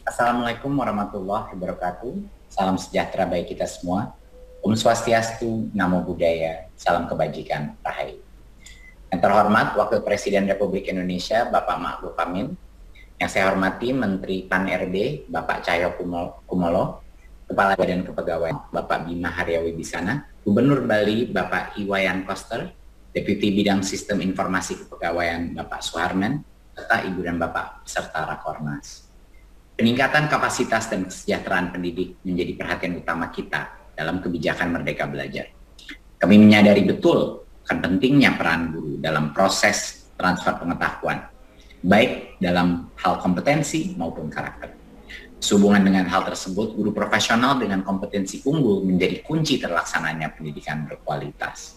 Assalamualaikum warahmatullahi wabarakatuh. Salam sejahtera bagi kita semua. Om Swastiastu, Namo Buddhaya, salam kebajikan, Rahayu. Yang terhormat Wakil Presiden Republik Indonesia, Bapak Ma'ruf Amin. Yang saya hormati Menteri Pan-RB, Bapak Cahyo Kumolo, Kepala Badan Kepegawaian, Bapak Bima Haryawibisana, Gubernur Bali, Bapak Iwayan Koster, Deputi Bidang Sistem Informasi Kepegawaian, Bapak Suharman, serta Ibu dan Bapak peserta Rakornas. Peningkatan kapasitas dan kesejahteraan pendidik menjadi perhatian utama kita dalam kebijakan Merdeka Belajar. Kami menyadari betul akan pentingnya peran guru dalam proses transfer pengetahuan, baik dalam hal kompetensi maupun karakter. Sehubungan dengan hal tersebut, guru profesional dengan kompetensi unggul menjadi kunci terlaksananya pendidikan berkualitas.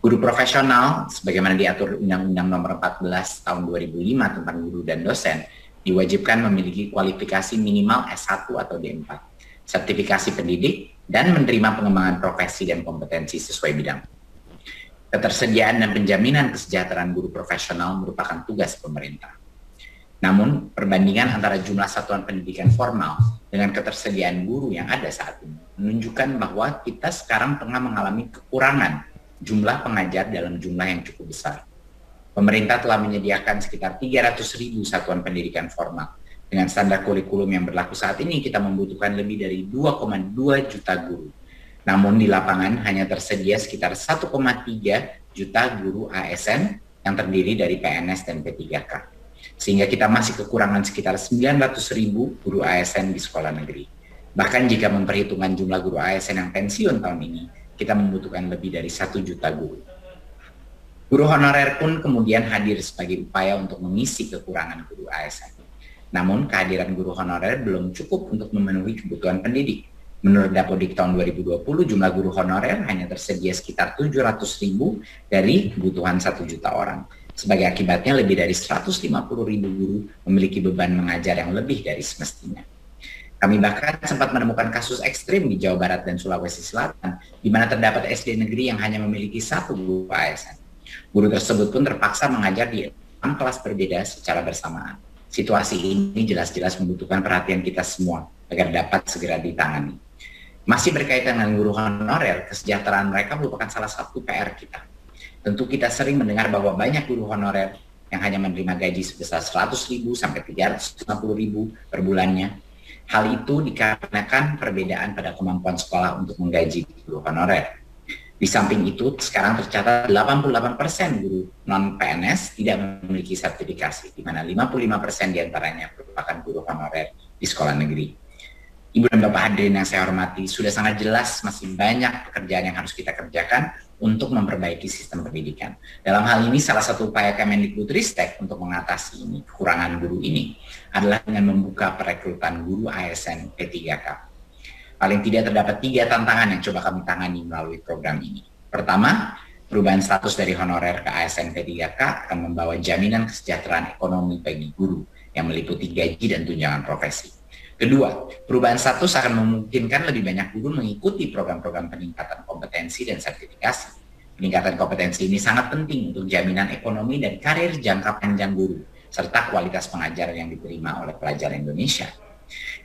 Guru profesional, sebagaimana diatur Undang-Undang Nomor 14 Tahun 2005 tentang guru dan dosen, diwajibkan memiliki kualifikasi minimal S1 atau D4, sertifikasi pendidik, dan menerima pengembangan profesi dan kompetensi sesuai bidang. Ketersediaan dan penjaminan kesejahteraan guru profesional merupakan tugas pemerintah. Namun, perbandingan antara jumlah satuan pendidikan formal dengan ketersediaan guru yang ada saat ini menunjukkan bahwa kita sekarang tengah mengalami kekurangan jumlah pengajar dalam jumlah yang cukup besar. Pemerintah telah menyediakan sekitar 300.000 satuan pendidikan formal. Dengan standar kurikulum yang berlaku saat ini, kita membutuhkan lebih dari 2,2 juta guru. Namun di lapangan hanya tersedia sekitar 1,3 juta guru ASN yang terdiri dari PNS dan P3K. Sehingga kita masih kekurangan sekitar 900.000 guru ASN di sekolah negeri. Bahkan jika memperhitungkan jumlah guru ASN yang pensiun tahun ini, kita membutuhkan lebih dari 1 juta guru. Guru honorer pun kemudian hadir sebagai upaya untuk mengisi kekurangan guru ASN. Namun, kehadiran guru honorer belum cukup untuk memenuhi kebutuhan pendidik. Menurut Dapodik tahun 2020, jumlah guru honorer hanya tersedia sekitar 700.000 dari kebutuhan 1 juta orang. Sebagai akibatnya, lebih dari 150.000 guru memiliki beban mengajar yang lebih dari semestinya. Kami bahkan sempat menemukan kasus ekstrim di Jawa Barat dan Sulawesi Selatan, di mana terdapat SD negeri yang hanya memiliki 1 guru ASN. Guru tersebut pun terpaksa mengajar di 6 kelas berbeda secara bersamaan. Situasi ini jelas-jelas membutuhkan perhatian kita semua agar dapat segera ditangani. Masih berkaitan dengan guru honorer, kesejahteraan mereka merupakan salah satu PR kita. Tentu kita sering mendengar bahwa banyak guru honorer yang hanya menerima gaji sebesar 100.000 sampai 350.000 per bulannya. Hal itu dikarenakan perbedaan pada kemampuan sekolah untuk menggaji guru honorer. Di samping itu, sekarang tercatat 88% guru non-PNS tidak memiliki sertifikasi, di mana 55% diantaranya merupakan guru honorer di sekolah negeri. Ibu dan Bapak hadirin yang saya hormati, sudah sangat jelas masih banyak pekerjaan yang harus kita kerjakan untuk memperbaiki sistem pendidikan. Dalam hal ini, salah satu upaya Kemendikbudristek untuk mengatasi kekurangan guru ini adalah dengan membuka perekrutan guru ASN P3K. Paling tidak terdapat 3 tantangan yang coba kami tangani melalui program ini. Pertama, perubahan status dari honorer ke ASN P3K akan membawa jaminan kesejahteraan ekonomi bagi guru yang meliputi gaji dan tunjangan profesi. Kedua, perubahan status akan memungkinkan lebih banyak guru mengikuti program-program peningkatan kompetensi dan sertifikasi. Peningkatan kompetensi ini sangat penting untuk jaminan ekonomi dan karir jangka panjang guru, serta kualitas pengajaran yang diterima oleh pelajar Indonesia.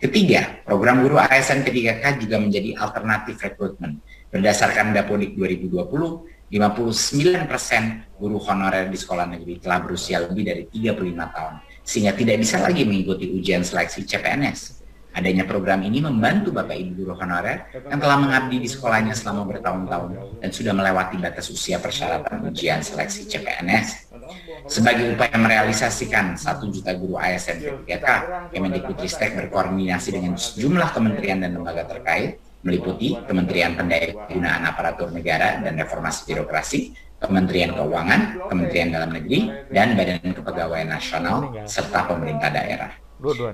Ketiga, program guru ASN P3K juga menjadi alternatif rekrutmen. Berdasarkan Dapodik 2020, 59% guru honorer di sekolah negeri telah berusia lebih dari 35 tahun, sehingga tidak bisa lagi mengikuti ujian seleksi CPNS. Adanya program ini membantu Bapak Ibu guru honorer yang telah mengabdi di sekolahnya selama bertahun-tahun dan sudah melewati batas usia persyaratan ujian seleksi CPNS. Sebagai upaya merealisasikan 1 juta guru ASN P3K, Kemendikbudristek berkoordinasi dengan sejumlah kementerian dan lembaga terkait, meliputi Kementerian Pendayagunaan Aparatur Negara dan Reformasi Birokrasi, Kementerian Keuangan, Kementerian Dalam Negeri, dan Badan Kepegawaian Nasional, serta pemerintah daerah.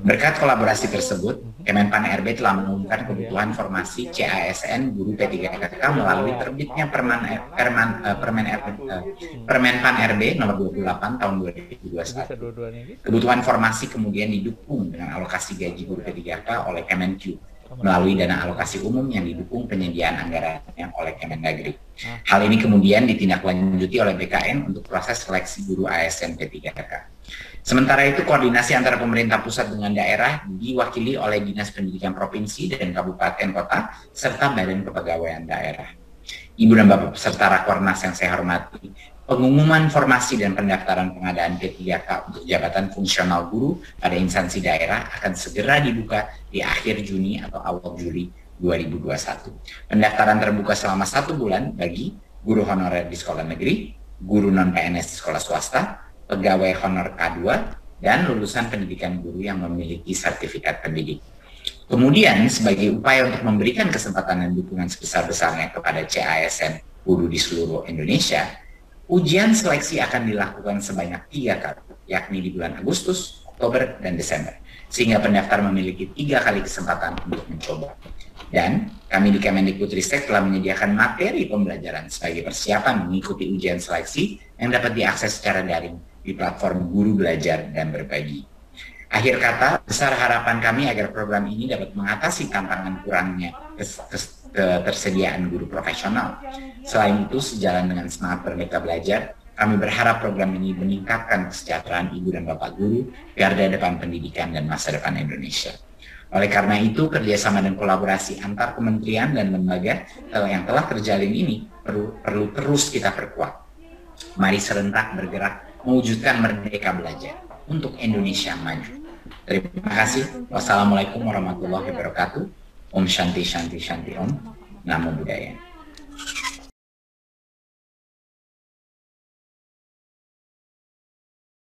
Berkat kolaborasi tersebut, Kemenpan RB telah mengumumkan kebutuhan formasi CASN guru P3KK melalui terbitnya Permenpan RB nomor 28 tahun 2021. Kebutuhan formasi kemudian didukung dengan alokasi gaji guru P3K oleh Kemenkyu melalui dana alokasi umum yang didukung penyediaan anggarannya oleh Kemendagri. Hal ini kemudian ditindaklanjuti oleh BKN untuk proses seleksi guru ASN P3K. Sementara itu, koordinasi antara pemerintah pusat dengan daerah diwakili oleh Dinas Pendidikan Provinsi dan Kabupaten Kota, serta Badan Kepegawaian Daerah. Ibu dan Bapak peserta Rakornas yang saya hormati, pengumuman formasi dan pendaftaran pengadaan P3K untuk jabatan fungsional guru pada instansi daerah akan segera dibuka di akhir Juni atau awal Juli 2021. Pendaftaran terbuka selama 1 bulan bagi guru honorer di sekolah negeri, guru non-PNS di sekolah swasta, pegawai honor K2, dan lulusan pendidikan guru yang memiliki sertifikat pendidik. Kemudian, sebagai upaya untuk memberikan kesempatan dan dukungan sebesar-besarnya kepada CASN guru di seluruh Indonesia, ujian seleksi akan dilakukan sebanyak 3 kali, yakni di bulan Agustus, Oktober, dan Desember, sehingga pendaftar memiliki 3 kali kesempatan untuk mencoba. Dan kami di Kemendikbudristek telah menyediakan materi pembelajaran sebagai persiapan mengikuti ujian seleksi yang dapat diakses secara daring di platform Guru Belajar dan Berbagi. Akhir kata, besar harapan kami agar program ini dapat mengatasi tantangan kurangnya ketersediaan guru profesional. Selain itu, sejalan dengan semangat Merdeka Belajar, kami berharap program ini meningkatkan kesejahteraan ibu dan bapak guru, garda depan pendidikan dan masa depan Indonesia. Oleh karena itu, kerjasama dan kolaborasi antar kementerian dan lembaga yang telah terjalin ini perlu terus kita perkuat. Mari serentak bergerak mewujudkan Merdeka Belajar untuk Indonesia maju. Terima kasih. Wassalamualaikum warahmatullahi wabarakatuh. Om Shanti Shanti Shanti Om. Namo Buddhaya.